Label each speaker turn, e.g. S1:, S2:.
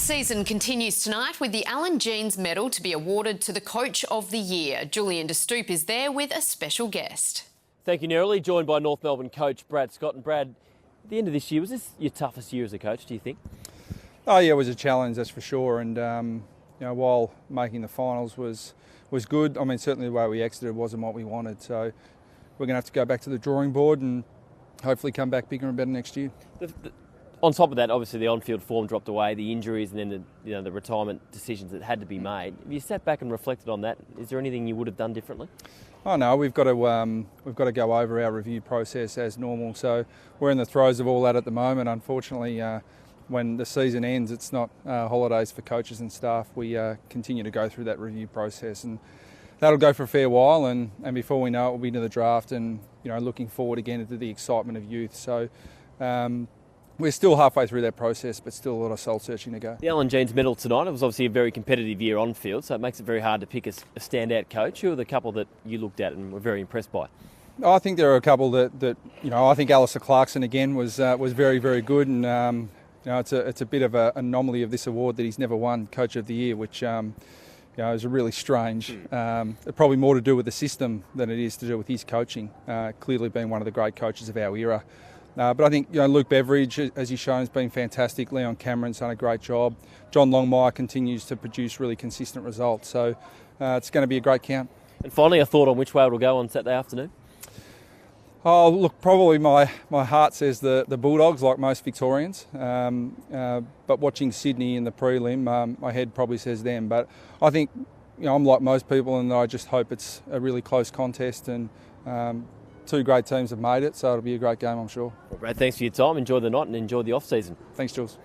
S1: season continues tonight with the Alan Jeans Medal to be awarded to the Coach of the Year. Julian Stoop is there with a special guest.
S2: Thank you, Nerily. Joined by North Melbourne coach Brad Scott. And Brad, at the end of this year, was this your toughest year as a coach, do you think?
S3: Oh yeah, it was a challenge, that's for sure. And while making the finals was good, I mean certainly the way we exited wasn't what we wanted. So we're going to have to go back to the drawing board and hopefully come back bigger and better next year.
S2: On top of that, obviously the on-field form dropped away, the injuries, and then the retirement decisions that had to be made. Have you sat back and reflected on that? Is there anything you would have done differently?
S3: Oh no, we've got to go over our review process as normal. So we're in the throes of all that at the moment. Unfortunately, when the season ends, it's not holidays for coaches and staff. We continue to go through that review process, and that'll go for a fair while. And before we know it, we'll be into the draft, and looking forward again to the excitement of youth. So. We're still halfway through that process, but still a lot of soul searching to go.
S2: The Alan Jeans Medal tonight, it was obviously a very competitive year on field, so it makes it very hard to pick a standout coach. Who are the couple that you looked at and were very impressed by?
S3: I think there are a couple that I think Alistair Clarkson again was very, very good, and it's a bit of an anomaly of this award that he's never won Coach of the Year, which is really strange. Probably more to do with the system than it is to do with his coaching. Clearly being one of the great coaches of our era. But I think Luke Beveridge, as he's shown, has been fantastic. Leon Cameron's done a great job. John Longmire continues to produce really consistent results. So it's going to be a great count.
S2: And finally, a thought on which way it'll go on Saturday afternoon?
S3: Oh, look, probably my heart says the Bulldogs, like most Victorians. But watching Sydney in the prelim, my head probably says them. But I think I'm like most people, and I just hope it's a really close contest. And two great teams have made it, so it'll be a great game, I'm sure.
S2: Well, Brad, thanks for your time. Enjoy the night and enjoy the off-season.
S3: Thanks, Jules.